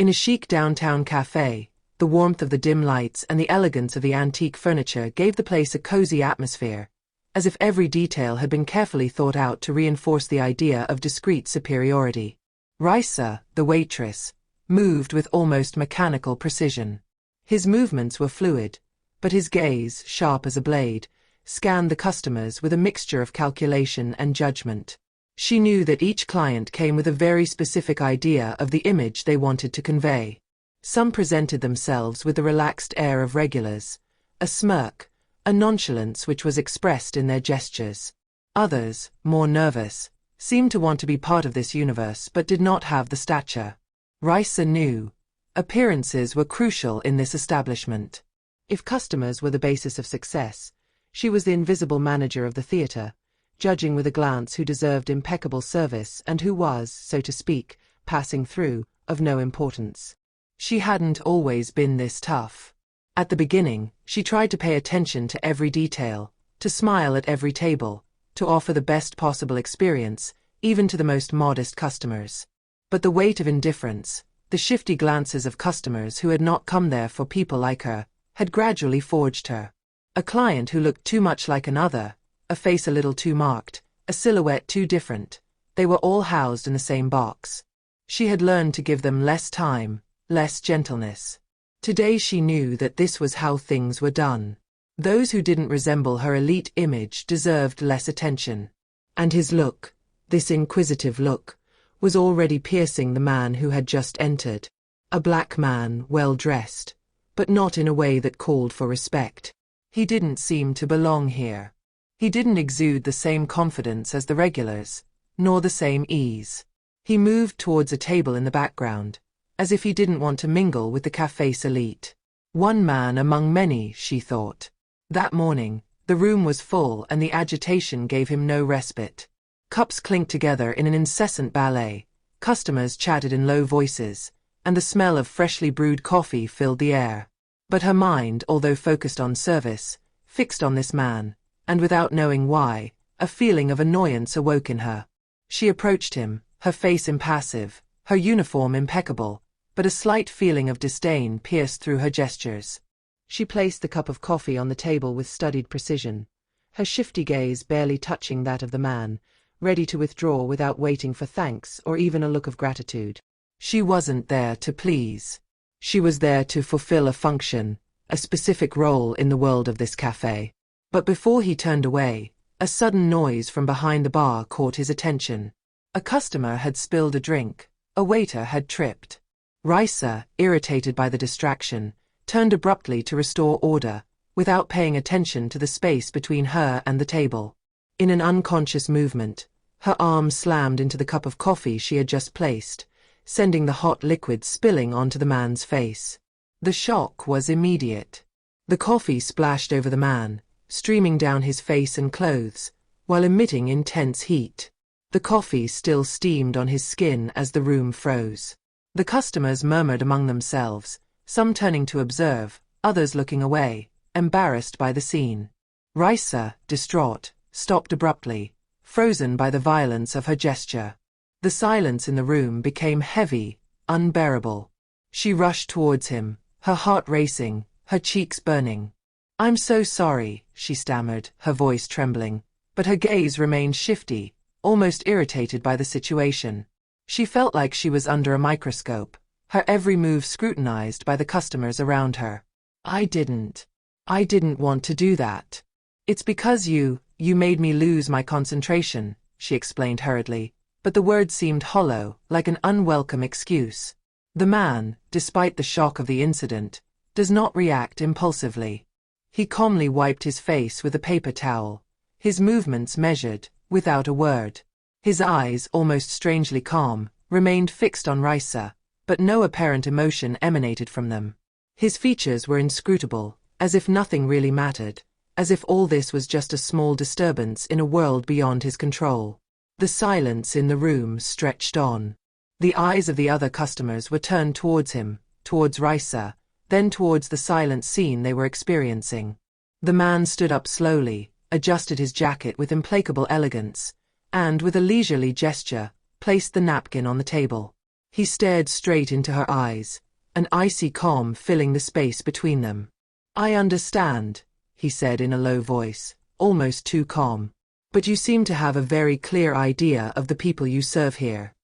In a chic downtown cafe, the warmth of the dim lights and the elegance of the antique furniture gave the place a cozy atmosphere, as if every detail had been carefully thought out to reinforce the idea of discreet superiority. Raisa, the waitress, moved with almost mechanical precision. His movements were fluid, but his gaze, sharp as a blade, scanned the customers with a mixture of calculation and judgment. She knew that each client came with a very specific idea of the image they wanted to convey. Some presented themselves with a relaxed air of regulars, a smirk, a nonchalance which was expressed in their gestures. Others, more nervous, seemed to want to be part of this universe but did not have the stature. Raisa knew. Appearances were crucial in this establishment. If customers were the basis of success, she was the invisible manager of the theater, judging with a glance who deserved impeccable service and who was, so to speak, passing through, of no importance. She hadn't always been this tough. At the beginning, she tried to pay attention to every detail, to smile at every table, to offer the best possible experience, even to the most modest customers. But the weight of indifference, the shifty glances of customers who had not come there for people like her, had gradually forged her. A client who looked too much like another, a face a little too marked, a silhouette too different, they were all housed in the same box. She had learned to give them less time, less gentleness. Today she knew that this was how things were done. Those who didn't resemble her elite image deserved less attention. And his look, this inquisitive look, was already piercing the man who had just entered. A black man, well dressed, but not in a way that called for respect. He didn't seem to belong here. He didn't exude the same confidence as the regulars, nor the same ease. He moved towards a table in the background, as if he didn't want to mingle with the cafe's elite. One man among many, she thought. That morning, the room was full and the agitation gave him no respite. Cups clinked together in an incessant ballet, customers chatted in low voices, and the smell of freshly brewed coffee filled the air. But her mind, although focused on service, fixed on this man, and without knowing why, a feeling of annoyance awoke in her. She approached him, her face impassive, her uniform impeccable, but a slight feeling of disdain pierced through her gestures. She placed the cup of coffee on the table with studied precision, her shifty gaze barely touching that of the man, ready to withdraw without waiting for thanks or even a look of gratitude. She wasn't there to please. She was there to fulfill a function, a specific role in the world of this cafe. But before he turned away, a sudden noise from behind the bar caught his attention. A customer had spilled a drink, a waiter had tripped. Raisa, irritated by the distraction, turned abruptly to restore order, without paying attention to the space between her and the table. In an unconscious movement, her arm slammed into the cup of coffee she had just placed, sending the hot liquid spilling onto the man's face. The shock was immediate. The coffee splashed over the man, streaming down his face and clothes, while emitting intense heat. The coffee still steamed on his skin as the room froze. The customers murmured among themselves, some turning to observe, others looking away, embarrassed by the scene. Raisa, distraught, stopped abruptly, frozen by the violence of her gesture. The silence in the room became heavy, unbearable. She rushed towards him, her heart racing, her cheeks burning. "I'm so sorry," she stammered, her voice trembling, but her gaze remained shifty, almost irritated by the situation. She felt like she was under a microscope, her every move scrutinized by the customers around her. I didn't want to do that. It's because you made me lose my concentration," she explained hurriedly, but the words seemed hollow, like an unwelcome excuse. The man, despite the shock of the incident, does not react impulsively. He calmly wiped his face with a paper towel, his movements measured, without a word. His eyes, almost strangely calm, remained fixed on Raisa, but no apparent emotion emanated from them. His features were inscrutable, as if nothing really mattered, as if all this was just a small disturbance in a world beyond his control. The silence in the room stretched on. The eyes of the other customers were turned towards him, towards Raisa, then towards the silent scene they were experiencing. The man stood up slowly, adjusted his jacket with implacable elegance, and, with a leisurely gesture, placed the napkin on the table. He stared straight into her eyes, an icy calm filling the space between them. "I understand," he said in a low voice, almost too calm. "But you seem to have a very clear idea of the people you serve here."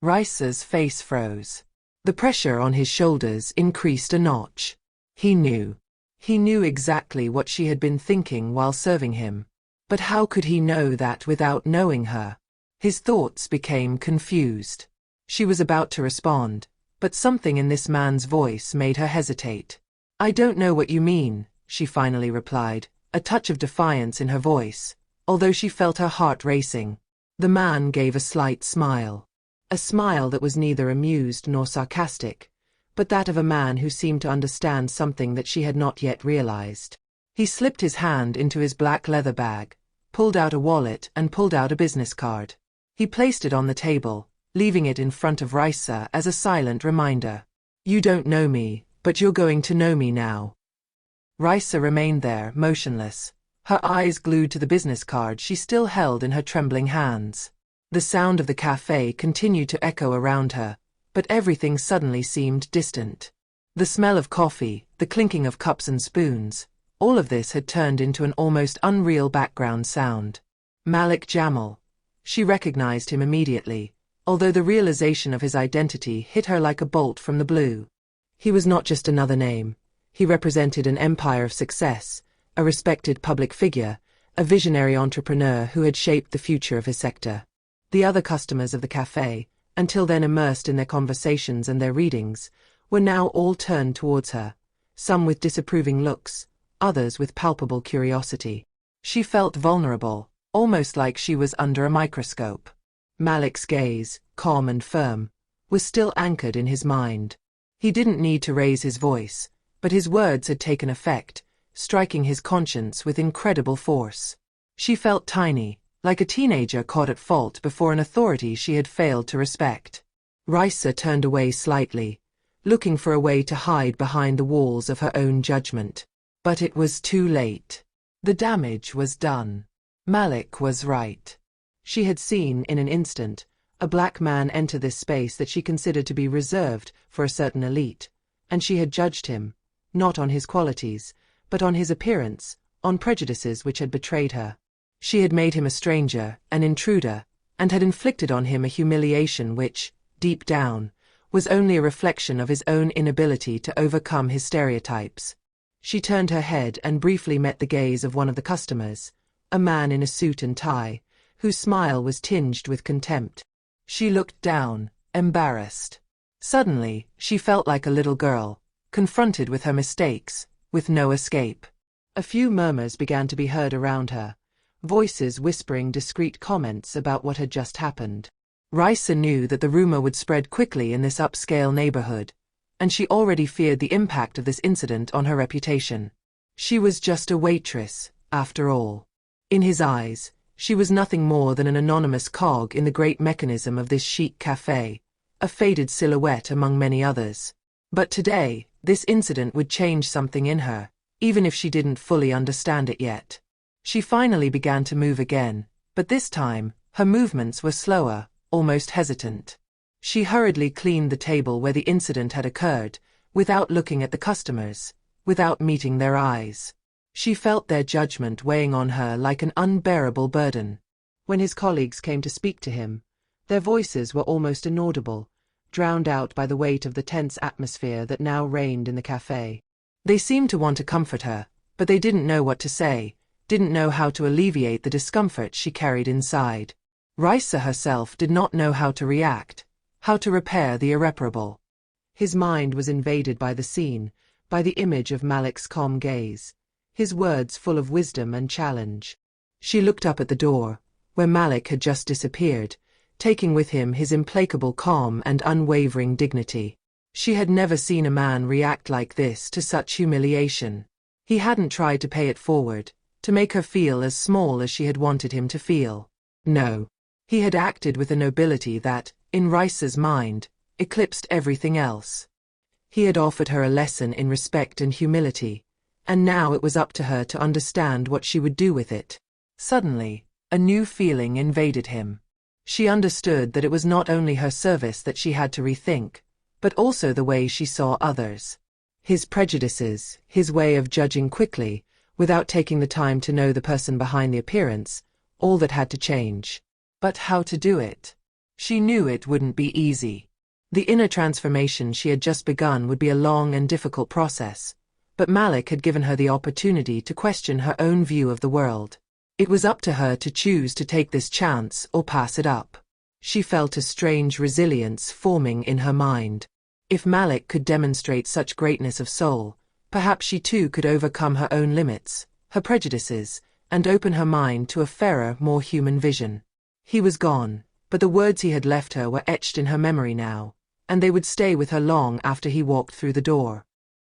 Rice's face froze. The pressure on his shoulders increased a notch. He knew. He knew exactly what she had been thinking while serving him. But how could he know that without knowing her? His thoughts became confused. She was about to respond, but something in this man's voice made her hesitate. "I don't know what you mean," she finally replied, a touch of defiance in her voice, although she felt her heart racing. The man gave a slight smile. A smile that was neither amused nor sarcastic, but that of a man who seemed to understand something that she had not yet realized. He slipped his hand into his black leather bag, pulled out a wallet and pulled out a business card. He placed it on the table, leaving it in front of Raisa as a silent reminder. "You don't know me, but you're going to know me now." Raisa remained there, motionless, her eyes glued to the business card she still held in her trembling hands. The sound of the cafe continued to echo around her, but everything suddenly seemed distant. The smell of coffee, the clinking of cups and spoons, all of this had turned into an almost unreal background sound. Malik Jamal. She recognized him immediately, although the realization of his identity hit her like a bolt from the blue. He was not just another name. He represented an empire of success, a respected public figure, a visionary entrepreneur who had shaped the future of his sector. The other customers of the cafe, until then immersed in their conversations and their readings, were now all turned towards her, some with disapproving looks, others with palpable curiosity. She felt vulnerable, almost like she was under a microscope. Malik's gaze, calm and firm, was still anchored in his mind. He didn't need to raise his voice, but his words had taken effect, striking his conscience with incredible force. She felt tiny, like a teenager caught at fault before an authority she had failed to respect. Raisa turned away slightly, looking for a way to hide behind the walls of her own judgment. But it was too late. The damage was done. Malik was right. She had seen, in an instant, a black man enter this space that she considered to be reserved for a certain elite, and she had judged him, not on his qualities, but on his appearance, on prejudices which had betrayed her. She had made him a stranger, an intruder, and had inflicted on him a humiliation which, deep down, was only a reflection of his own inability to overcome his stereotypes. She turned her head and briefly met the gaze of one of the customers, a man in a suit and tie, whose smile was tinged with contempt. She looked down, embarrassed. Suddenly, she felt like a little girl, confronted with her mistakes, with no escape. A few murmurs began to be heard around her, voices whispering discreet comments about what had just happened. Raisa knew that the rumor would spread quickly in this upscale neighborhood, and she already feared the impact of this incident on her reputation. She was just a waitress, after all. In his eyes, she was nothing more than an anonymous cog in the great mechanism of this chic cafe, a faded silhouette among many others. But today, this incident would change something in her, even if she didn't fully understand it yet. She finally began to move again, but this time, her movements were slower, almost hesitant. She hurriedly cleaned the table where the incident had occurred, without looking at the customers, without meeting their eyes. She felt their judgment weighing on her like an unbearable burden. When his colleagues came to speak to him, their voices were almost inaudible, drowned out by the weight of the tense atmosphere that now reigned in the cafe. They seemed to want to comfort her, but they didn't know what to say, didn't know how to alleviate the discomfort she carried inside. Raisa herself did not know how to react, how to repair the irreparable. His mind was invaded by the scene, by the image of Malik's calm gaze, his words full of wisdom and challenge. She looked up at the door, where Malik had just disappeared, taking with him his implacable calm and unwavering dignity. She had never seen a man react like this to such humiliation. He hadn't tried to pay it forward, to make her feel as small as she had wanted him to feel. No. He had acted with a nobility that, in Raisa's mind, eclipsed everything else. He had offered her a lesson in respect and humility, and now it was up to her to understand what she would do with it. Suddenly, a new feeling invaded him. She understood that it was not only her service that she had to rethink, but also the way she saw others. His prejudices, his way of judging quickly, without taking the time to know the person behind the appearance, all that had to change. But how to do it? She knew it wouldn't be easy. The inner transformation she had just begun would be a long and difficult process, but Malik had given her the opportunity to question her own view of the world. It was up to her to choose to take this chance or pass it up. She felt a strange resilience forming in her mind. If Malik could demonstrate such greatness of soul, perhaps she too could overcome her own limits, her prejudices, and open her mind to a fairer, more human vision. He was gone, but the words he had left her were etched in her memory now, and they would stay with her long after he walked through the door.